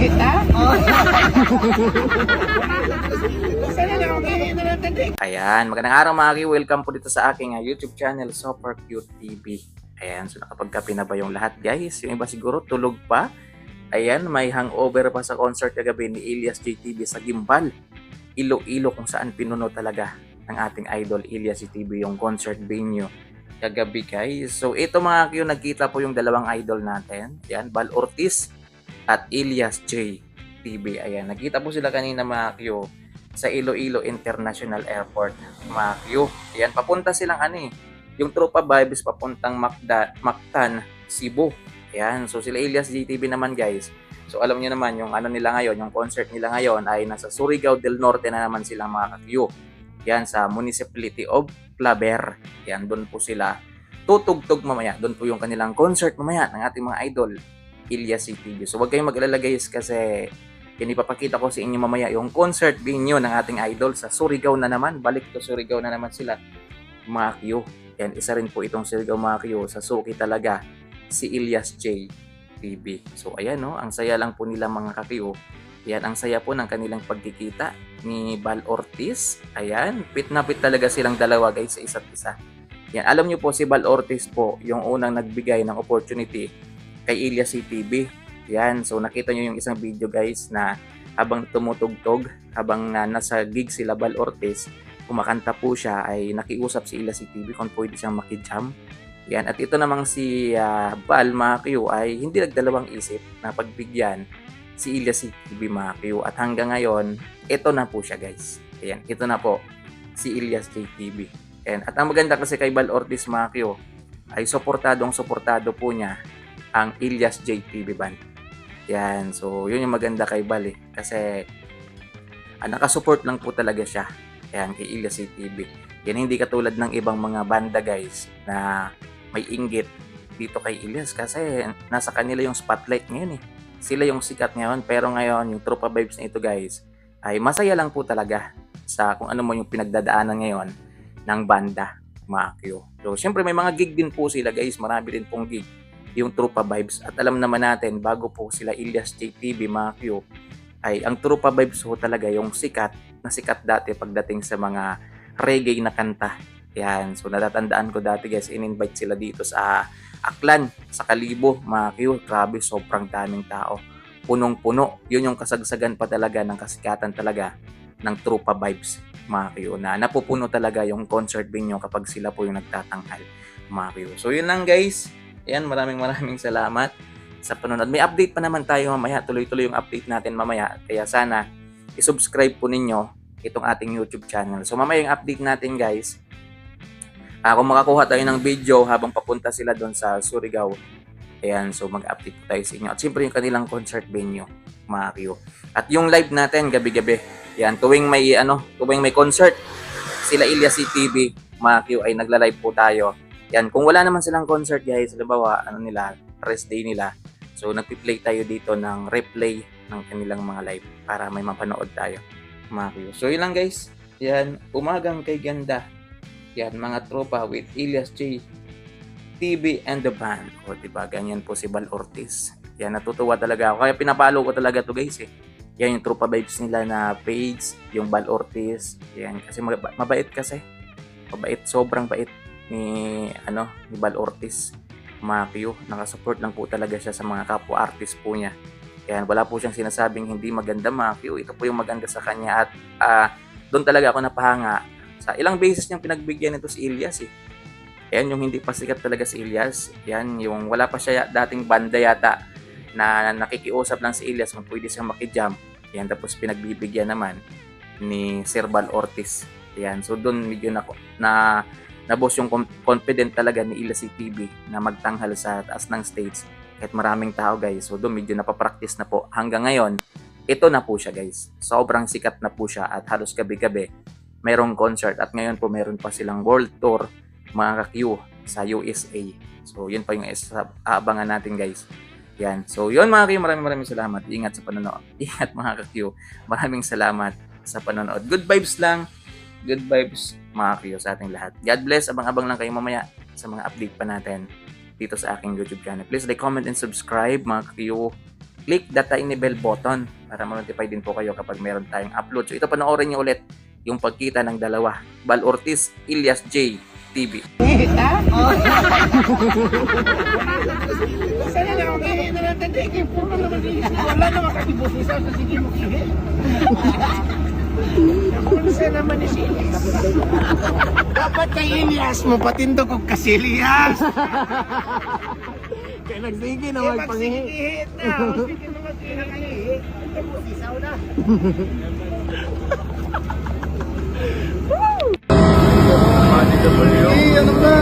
kita? Ayan, magandang araw mga ki. Welcome po dito sa aking YouTube channel, Super Cute TV. Ayan, so nakapagkape na ba yung lahat guys? Yung iba siguro tulog pa. Ayan, may hangover pa sa concert kagabi ni Elias JTV sa Gimbal, Iloilo, kung saan pinuno talaga ng ating idol Elias JTV yung concert venue kagabi guys. So ito mga ki, nagkita po yung dalawang idol natin. Ayan, Bal Ortiz at Elias JTV. Ayan, nagkita po sila kanina mga ki sa Iloilo International Airport, mga Q. Ayan, papunta silang yung Tropa Vibes papuntang Mactan, Cebu. Ayan, so sila Elias JTV naman guys. So alam niyo naman yung nila ngayon, yung concert nila ngayon ay nasa Surigao del Norte na naman silang mga Q. Ayan, sa Municipality of Claver. Ayan, doon po sila tutugtog mamaya. Doon po yung kanilang concert mamaya ng ating mga idol, Elias JTV. So wag kayong mag-alala guys kasi ipapakita ko sa inyo mamaya yung concert venue ng ating idol sa Surigao na naman. Balik to Surigao na naman sila, mga Q. Yan, isa rin po itong Surigao, mga Q. Sa Suki talaga, si Elias JTV. So ayan no, ang saya lang po nila mga ka-Q. Yan, ang saya po ng kanilang pagkikita ni Bal Ortiz. Ayan, pit na pit talaga silang dalawa guys sa isa't isa. Yan, alam nyo po si Bal Ortiz po yung unang nagbigay ng opportunity kay Elias JTV. Yan, so nakita nyo yung isang video guys na habang tumutugtog, habang nasa gig sila Bal Ortiz, kumakanta po siya, ay nakiusap si Elias JTV kung pwede siyang makijam. Yan, at ito namang si Bal, mga Q, ay hindi nagdalawang isip na pagbigyan si Elias JTV, mga Q. At hanggang ngayon, ito na po siya guys. Ayan, ito na po si Elias JTV. Ayan, at ang maganda kasi kay Bal Ortiz, mga Q, ay suportado po niya ang Elias JTV band. Yan, so yun yung maganda kay Bal kasi nakasupport lang po talaga siya. Yan, kay Elias JTV. Yan, hindi katulad ng ibang mga banda guys na may inggit dito kay Elias kasi nasa kanila yung spotlight ngayon Sila yung sikat ngayon, pero ngayon yung Tropa Vibes na ito guys ay masaya lang po talaga sa kung ano mo yung pinagdadaanan ngayon ng banda, mga Q. So syempre may mga gig din po sila guys, marami din pong gig yung Tropa Vibes. At alam naman natin, bago po sila Elias JTV, mga Q, ay ang Tropa Vibes po talaga yung sikat dati pagdating sa mga reggae na kanta. Yan, so natatandaan ko dati guys, in-invite sila dito sa Aklan, sa Kalibo, mga Q. Grabe, sobrang daming tao. Punong-puno. Yun yung kasagsagan pa talaga ng kasikatan talaga ng Tropa Vibes, mga Q, na napupuno talaga yung concert venue kapag sila po yung nagtatanghal, mga Q. So yun lang guys. Ayan, maraming salamat sa panonood. May update pa naman tayo mamaya. Tuloy-tuloy yung update natin mamaya. Kaya sana, isubscribe po ninyo itong ating YouTube channel. So mamaya yung update natin guys. Kung makakuha tayo ng video habang papunta sila doon sa Surigao. Ayan, so mag-update po tayo sa inyo. At siyempre yung kanilang concert venue, mga Q. At yung live natin gabi-gabi. Ayan, tuwing may concert, sila Elias JTV, mga Q, ay nagla-live po tayo. Yan, kung wala naman silang concert guys, halimbawa, rest day nila. So, nagpi-play tayo dito ng replay ng kanilang mga live para may mapanood tayo, mga Q. So, yun lang guys. Yan, umagang kay ganda. Yan, mga tropa with Elias JTV and the band. O, diba, ganyan po si Bal Ortiz. Yan, natutuwa talaga ako. Kaya pinapalo ko talaga to guys Yan, yung Tropa Vibes nila na page, yung Bal Ortiz. Yan, kasi mabait kasi. Mabait, sobrang bait ni Bal Ortiz, mga Q. Nakasupport lang po talaga siya sa mga kapwa artist po niya. Kaya wala po siyang sinasabing hindi maganda, mga Q. Ito po yung maganda sa kanya. At doon talaga ako napahanga sa ilang beses niyang pinagbigyan nito si Elias Yan, yung hindi pa sikat talaga si Elias. Yan, yung wala pa siya dating banda yata na nakikiusap lang si Elias kung pwede siyang makijam. Yan, tapos pinagbibigyan naman ni Sir Bal Ortiz. Yan, so doon medyo nabos yung confident talaga ni Elias JTV na magtanghal sa taas ng stage kahit maraming tao guys. So doon medyo napapractice na po. Hanggang ngayon, ito na po siya guys. Sobrang sikat na po siya at halos gabi-gabi mayroong concert. At ngayon po meron pa silang world tour, mga ka-Q, sa USA. So yun pa yung aabangan natin guys. Yan. So yun mga Q, maraming salamat. Ingat sa panonood. Ingat mga ka-Q. Maraming salamat sa panonood. Good vibes lang. Good vibes, mga Q, sa ating lahat. God bless. Abang-abang lang kayo mamaya sa mga update pa natin dito sa aking YouTube channel. Please like, comment, and subscribe, mga Q. click the tiny bell button para ma-notify din po kayo kapag meron tayong upload. So ito, panoorin nyo ulit yung pagkita ng dalawa. Bal Ortiz, Ilyas J. TV. Sana na akong ihi na lang tandigin. Puro naman ihi. Wala naman kami busisaw sa sige mo ihi. Nakunsa naman ni Silas. Dapat kay Ilyas mo patindog og kasilias. Kaya nagsige na Kaya magpangihi. magsigihit na. Sige na mag-ihi. Busisaw na. Ano na?